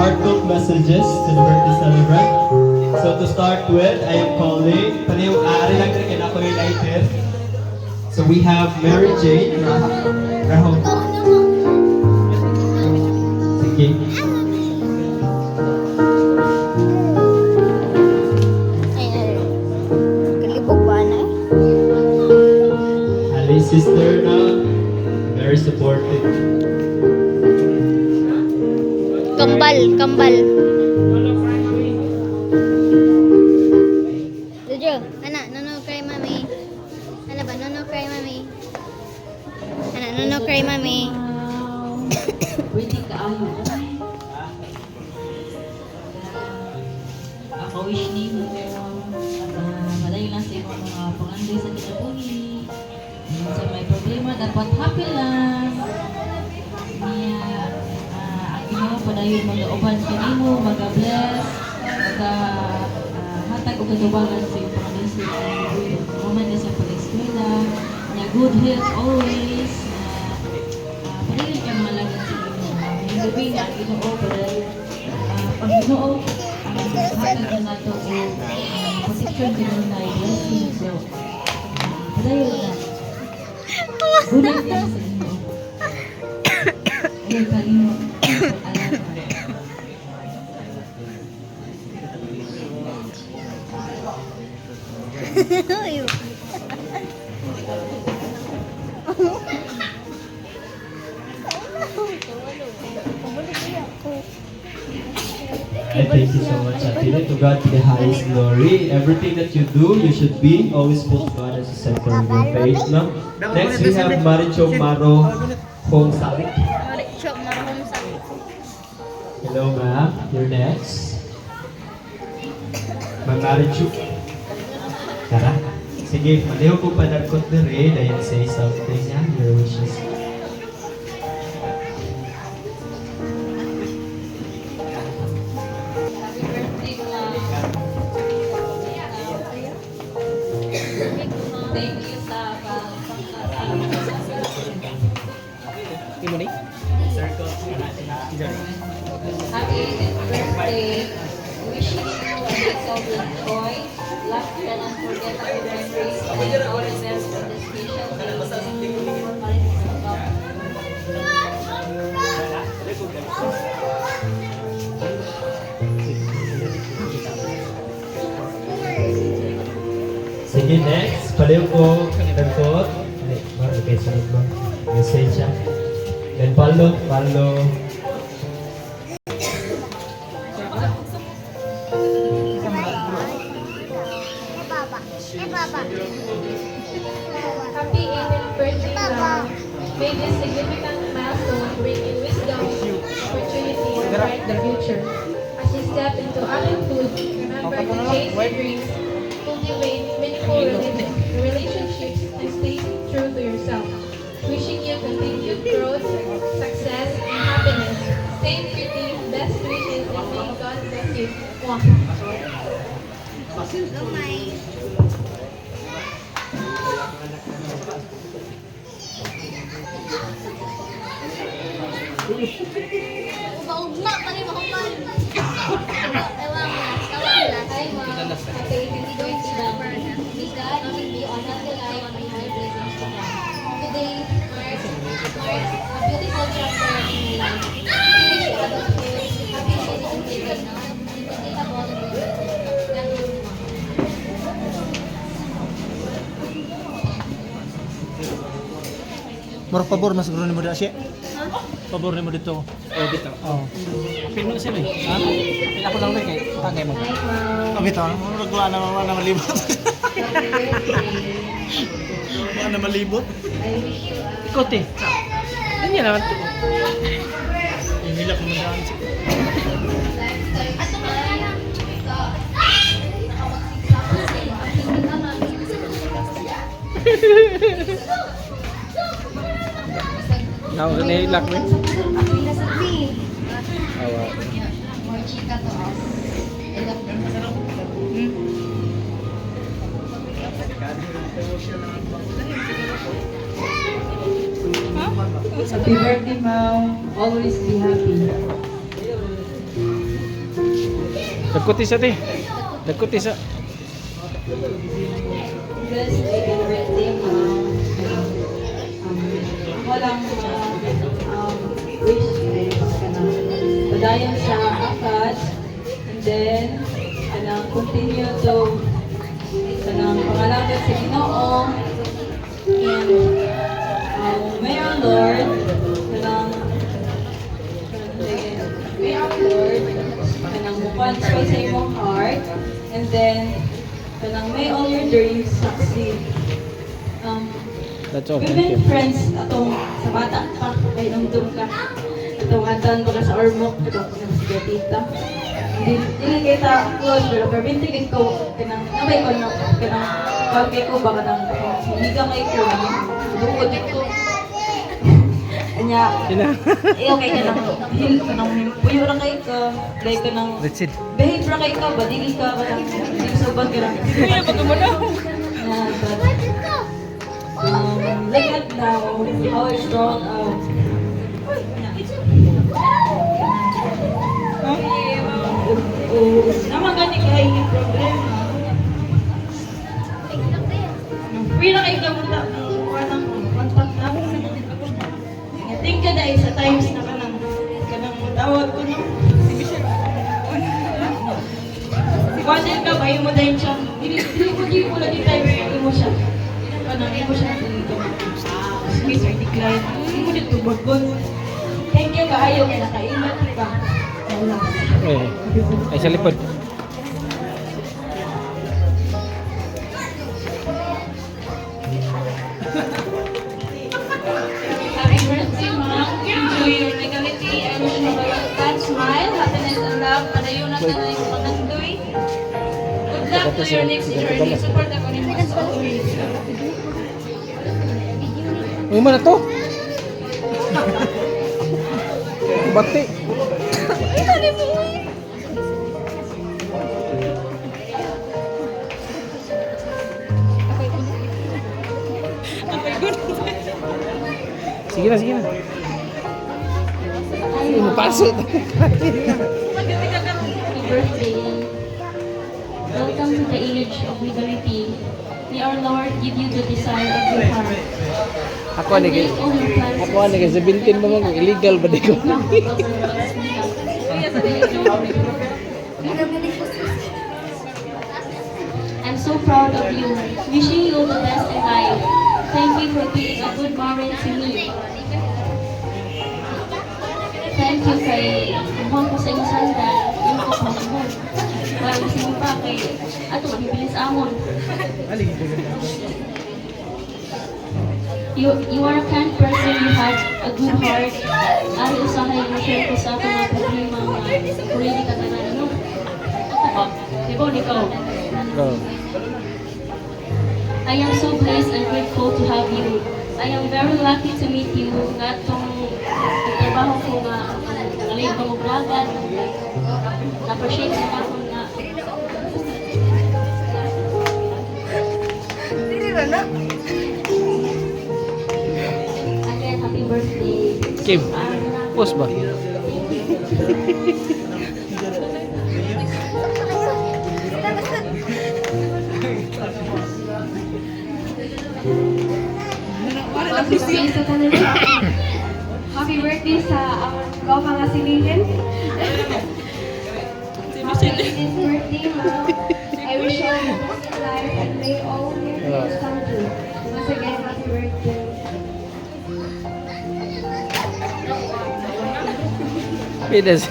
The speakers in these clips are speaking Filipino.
heartfelt messages to the birthday celebrant. So to start with, I am calling. Ari lang rin ako yung lighter. So we have Mary Jane Raho. Sige. Ali sister na very supportive. Kambal. Jojo, anak, no cry mami. Ano ba, no cry mami? Anak, no cry mami. Pwede ka ayo. Ako wish ni mo. Malayo lang sa iyong mga pangandoy sa kinabuhi. Sa may problema, dapat happy lang. Niya, ang Ginoo padayon mag-uban kanimo, mag-bless, hatag og katubangan sa iyong pangandoy sa kinabuhi. Human ka sa pag-eskwela, niya good health always. Padayon ka mga lagat sa Ginoo. Yung gabi nga, ang Ginoo padayon. Pag Ginoo, hatag na nato o protection Ginoo na blessing. So, padayon na. Gunit din sa inyo. Ayun, kanino. Alam ka. I thank you so much, Atine. To God be the highest glory. Everything that you do, you should be always put God as the center of your faith. No? Next, we have Maricho Maro Hong Sarik. Hello, ma'am. You're next. Ma'am Maricho. Tara. Sige, maliho po pa nagkot na rin. Ayan, say something niya. Your wishes. Thank you sa happy birthday. Wishing you a mix of joy, laughter, and unforgettable memories. And all the best for this special Sige, next. Paliw ko. Nagkot. Okay, sunod mo. Message siya. Then follow. Happy 18th birthday, Mom. May this significant milestone bring in wisdom, opportunity, and bright the future. As you step into adulthood, remember to chase your dreams, cultivate meaningful relationships, and stay true to yourself. Wishing you continued growth, success, and happiness. Stay pretty, best wishes, and may God bless you. Mwah. Ugma pa rin ako man. Hi, Mom. Happy 18th birthday, Mom. May God give you another life and high blessings to come. Today marks a beautiful chapter in your life. Finish your adulthood. Happy 18th birthday now. And forget about the birthday. Love you, Mom. Murag pabor mas siguro nimo siya. Pabor nimo dito. Oh, dito. Oh. Pino siya eh. Ha? Pino ko lang rin kay tagay mo. Hi, Mom. Kami to, murag wala na malibot. Wala na malibot. I wish you a Ikote. Ganyan naman. Yung hilak mo na siya. Now, nahilak mo. Awa. more chika to us. I love them. Happy birthday, Mom. Always be happy. Nagkutis ate. Nagkutis sa. Bless day and birthday, ma'am. Ako lang wish is padayon sa akad, and then continue to pangalangit sa Ginoo, and may our Lord mukuan sa imong heart, and then may all your dreams succeed. That's all. We've Thank you. been friends atong sa bata pa, kay nungdum ka. Atong andan ko sa Ormoc, atong si Gatita. Dili kita close, pero bintigin ko, nabay ko na, kagay ko ba ka nang higa may ko, bukod ko. Kanya, iyo kay ka nang hil ka nang puyo ra kay ka, dahil ka nang That's it. behave ra kay ka, badili ka ka nang subag ka nang. Kuya, pag mo na. Look at now, how it's drawn out. Naman gani kayo yung problema. Free na kayo kamunta ng contact namin. Think ka dahil sa times na kanang matawag ko no. Si Michelle. Si Wandel ka, bayo mo dahil siya. Dili ko lagi tayo mo siya. Kanang imo siya dito. Space or decline. Hindi mo dito bagon. Thank you kaayo kaya nakaimat ka. Wala. Ay, sa likod. Happy birthday, Mom. Enjoy your legality and that smile, happiness and love. Padayon na tayo sa panandoy. Good luck to your next journey. Support ako ni Mas always. Uy, man na to. Bati. Sige na, sige na. Sige, mapasok. Happy birthday. Welcome to the age of legality. May our Lord give you the desire of your heart. Ako ni kay sa bintin mo mag illegal ba di ko. I'm so proud of you. Wishing you the best in life. Thank you for being a good mother to me. Thank you kay Juan ko sa iyong sandal. Yung ko pa mo. Well, sa iyo pa kay ato, bibilis amon. You are a kind person, you have a good heart. Ay, usahay mo share ko sa aking mga problema nga kurili ka tanan, ano? Diba, ikaw? Go. I am so blessed and grateful to have you. I am very lucky to meet you. Nga itong trabaho ko nga ngayon ko maglagan. Na-appreciate na ako nga. Again, happy birthday. Kim, post ba? Happy birthday sa ko mga sinihin. Happy birthday, Mom. I wish you all the best in life and may all your dreams come true. Once again, happy birthday. Pidas.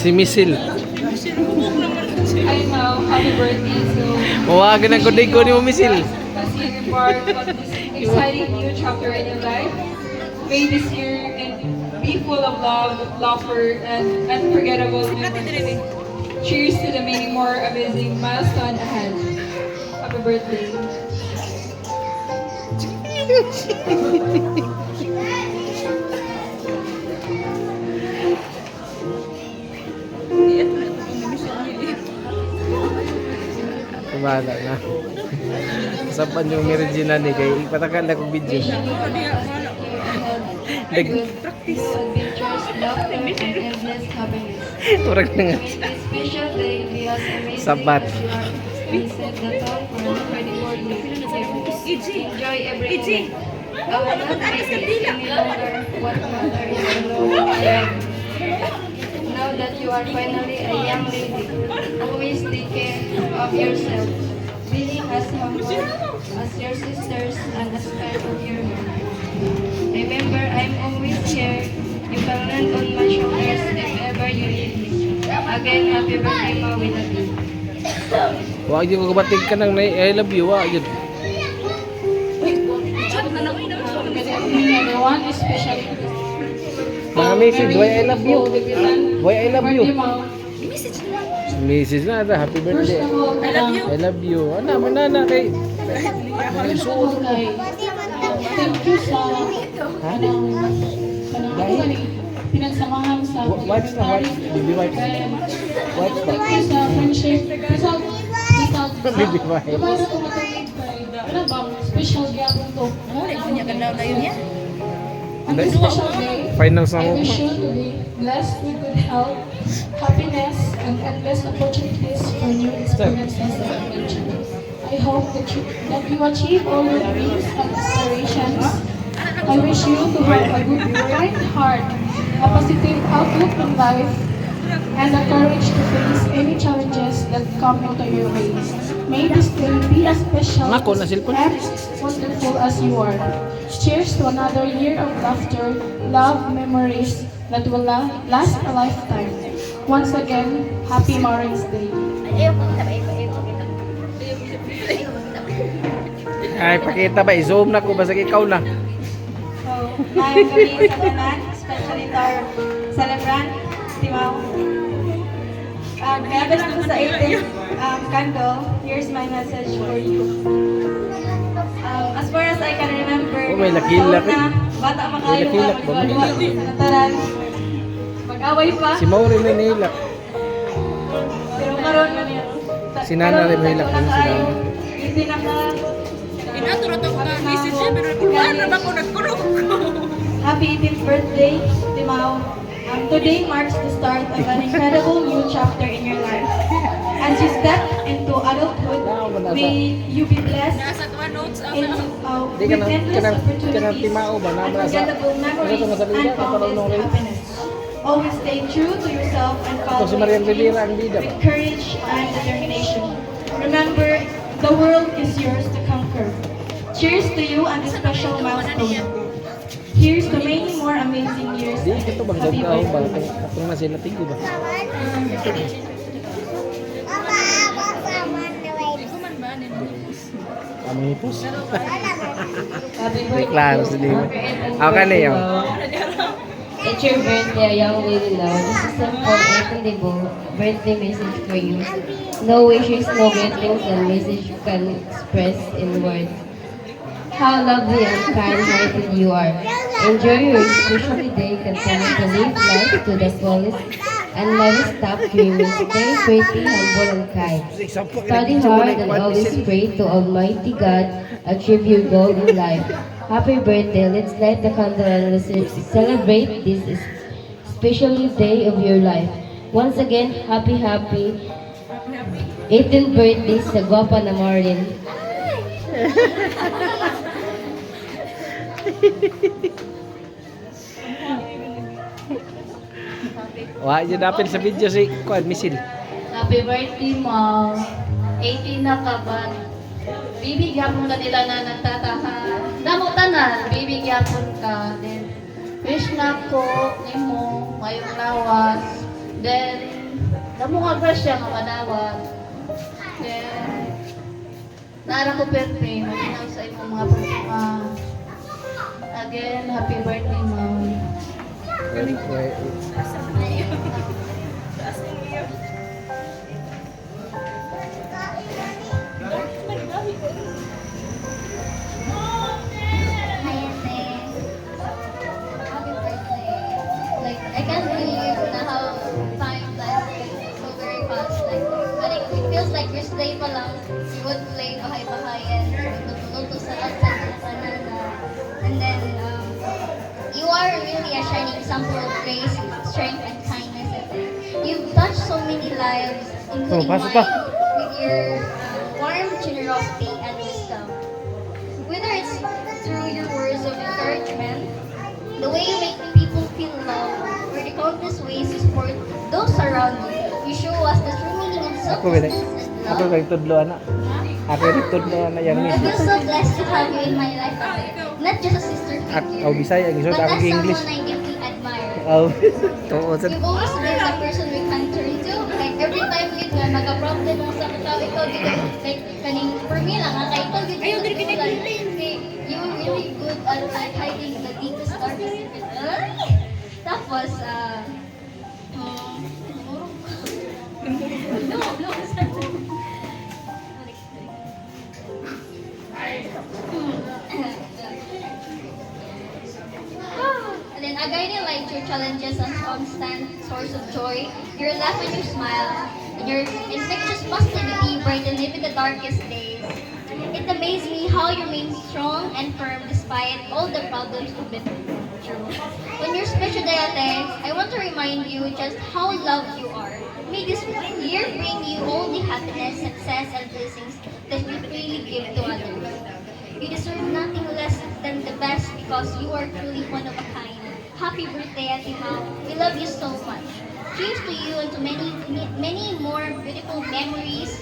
Si Misil. Hi, Mom. Happy birthday. So, Mawagan ang kudig ko ni mo Misil. as you embark on this exciting new chapter in your life, may this year be full of love, laughter, and unforgettable memories. Cheers to the many more amazing milestones ahead. Happy birthday. Kumala na. Saban yung original ni kay ipatakan na kong video. Good adventures, laughter, and endless happiness. Turag na nga. May this special day be as amazing Sabat. as you are. We set the tone for an already worldly. Enjoy every moment. Our love may be any longer what matter is the love I have. Now that you are finally a young lady, always take care of yourself. Being as humble as your sisters and as kind of your mom. Remember, I'm always here. You can land on my shoulders if ever you need me. Again, happy birthday, Ma. We love you. Wag yung kabatig ka ng I love you, wag yun. Everyone, especially Mga message, why I love you? Why I love you? Message na, happy birthday. I love you. Ano, manana kay... Thank you sa pinagsamahan sa Wipes na, wipes. Baby wipes. Wipes ba? Thank you sa friendship. Baby wipes. Ano bang special gyapon to? On this special day, Finals na I ako. wish you to be blessed with good health, happiness, and endless opportunities for new experiences and adventures. I hope that you achieve all your dreams and aspirations. I wish you to have a good kind heart, a positive outlook in life, and the courage to face any challenges that come into your way. May this day be as special Nako, na cellphone. and wonderful as you are. Cheers to another year of laughter, love, memories that will last a lifetime. Once again, happy Mother's Day. Ay, pakita ba? I-zoom na ko. Basta ikaw na. So, maayong gabi sa tanan, especially to our celebrant, Timao. Kaya lang ko sa 18th candle, here's my message for you. As far as I can remember, Oh, may lakilak eh. bata pa May kayo lakilak ba? mag-graduate sa nataran. Mag-away pa, Si Maureen na nila. pero karon Si Nana rin may lakilak, si Nana. Hindi na ka... Happy 18th birthday, Timao. Today marks the start of an incredible new chapter in your life. As you step into adulthood, may you be blessed Di ka with nang endless opportunities Timao ba? Na unforgettable memories Nasa sa and liga, kaparoon countless rin. happiness. Always stay true to yourself and Ito follow si Marian your dreams Rivera ang bida ba? with courage and determination. Remember, the world is yours to conquer. Cheers to you and this special milestone. Here's to many more amazing years. Di, ito bang Happy gagawin ba? birthday. Katong na sila tingko ba? Amipos. Happy birthday. Klaro sa lima. Ako ka na yun. It's your birthday, young lady now. This is some unforgettable birthday message for you. No wishes, no greetings, and message you can express in words. How lovely and kind-hearted you are. Enjoy your special day. Continue to live life to the fullest and never stop dreaming. Stay pretty, humble, and kind. Study hard and always pray to Almighty God. Achieve your goal in life. Happy birthday. Let's light the candle and let's celebrate this special day of your life. Once again, happy 18th birthday sa gwapa na Maureen. Wah, dyan dapin sa video si Kuan Misil. Happy birthday, Mom. 18 na ka ba? Bibigyan mo na nila na nagtatahan. Damo tanan, bibigyan mo ka. Then, wish na ko nimo ngayong lawas. Then, damo nga grasya nga manawas. Then, nara ko birthday, maginaw sa imong mga problema. Again, happy birthday, Mom. Happy birthday. Like, I can't believe na how time flies so very fast. Like, it feels like first day pa lang, we would play bahay-bahayan, tutulog sa outside ng Canada. And then, you are really a shining example of grace, strength, and kindness. And touched so many lives, including pasok mine, pa. with your warm generosity and wisdom. Whether it's through your words of encouragement, the way you make people feel loved, or the countless ways you support those around you show us the true meaning of Ako wala. selflessness and Ako love. kay tudlo ana. Ako rin tudlo ana yang I ni. feel so blessed to have you in my life, Ate. Not just a sister figure, Ako Bisaya gisod but ako as kay English. someone I deeply admire. Oh, tuo sa. You've always been the person we can turn to. Like every time yun nga, magka-problem mo sa ikaw dito. Like, kaning, for me lang, kay ikaw dito. Ayaw, dito ka you really good at like, hiding the deepest, darkest secret. Tapos, And then Againi liked your challenges as constant source of joy. Your laugh and your smile, and your infectious positivity brighten even the darkest days. It amazed me how you remain strong and firm despite all the problems you've been through. On your special day, Ate, I want to remind you just how loved you are. May this year bring you all the happiness, success, and blessings that you really give to others. You deserve nothing less than the best because you are truly one of a kind. Happy birthday, Ate Mau. We love you so much. Cheers to you and to many more beautiful memories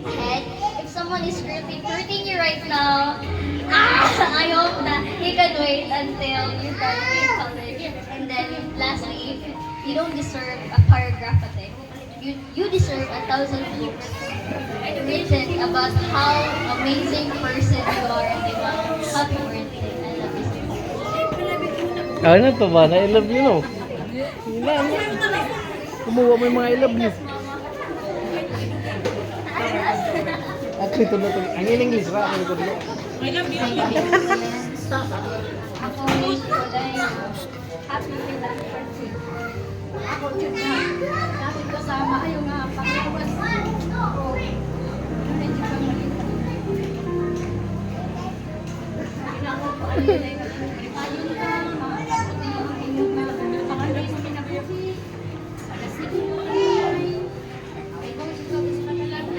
ahead. If someone is currently hurting you right now, I hope that you can wait until you graduate college. And then lastly, you don't deserve a paragraph, Ate. You deserve 1,000 books written about how amazing person you are, Ate Mau. Happy birthday. I love you so much. Ano to ba? I love you no. Ina. Kumuha mo yung mga I love you. Ako ito na to. Ang in English ra ako tudlo. Ako wish ko dahil happy birthday. Ako yun na. Dati kasama kayo nga. Pangalawas. Ako. Medyo pangalawas. Ako po ano yun. Ayun ka. Ayun ka. Pakalay sa pinabuhi. Alas ni Kuya. Ay, kung ikaw gusto ka talaga.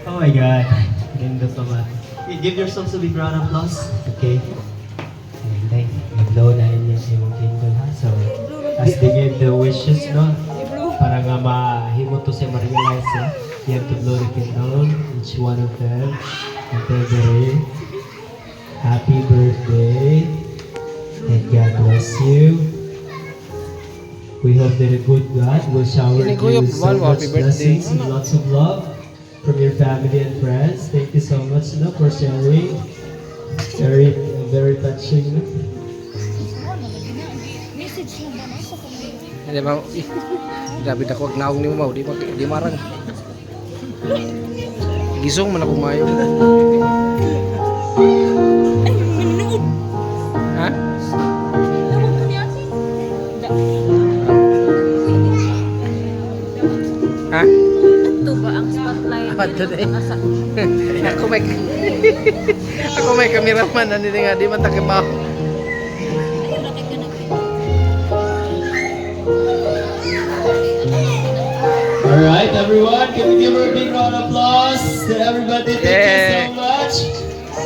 Oh my God. Ganda pa man. Give yourselves a big round of applause. Okay. And blow na yun yung imong candle ha. So, as they give the wishes, no? Para nga mahimo to siya ma-realize, no? You have to blow the candle, each one of them. Until the ring. Happy birthday. And God bless you. We hope that a good God will shower you with so much blessings and lots of love from your family and friends. Thank you so much, no, for sharing. Very touching. No? Hindi ba? Grabe na ko naong ni mo, di marang. Gisong man ako mayo. Ha? Ha? Ito ba ang spotlight? Apa to day? Ako may kameraman ani nga di man ta kibaw. Alright, everyone, can we give her a big round of applause to everybody? Thank you so much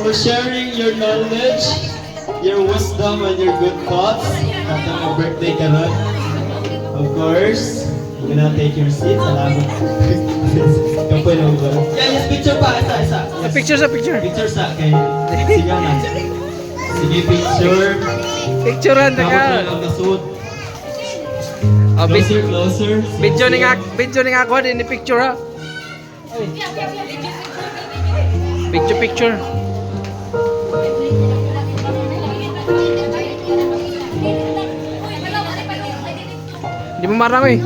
for sharing your knowledge, your wisdom, and your good thoughts at our birthday karon. Of course, you can now take your seat. Salamat. Kapoy lang ba? Yes, picture pa. Isa. Yes. Picture. Picture sa kay sige na. Sige, picture. Picturean ta Kapag ka. lang ang nasuot. Oh, Closer. video ning ako din ni picture ha. Picture. Di mo marang eh.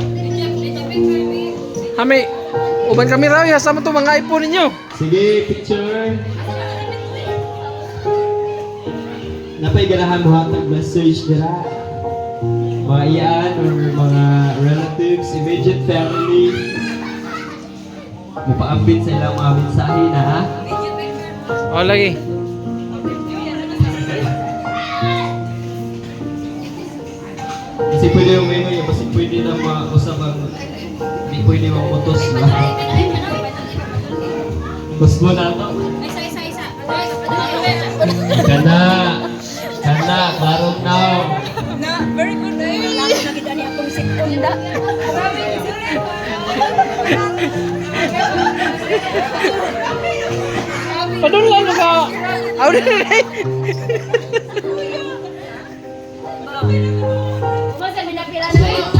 Hami, uban kami raw ya sama to mga iPhone ninyo. Sige, picture. Napay ganahan mo hatag message dira. Mga iyan or mga relatives, immediate family. Mupaambit sa ilang mga mensahe na ha. O, lagi. Kasi pwede yung may kasi pwede na mausap ang hindi pwede mamutos na. Gusto na to? Kana, klarong now. Padulay mo ka. Aw, Masa binapila na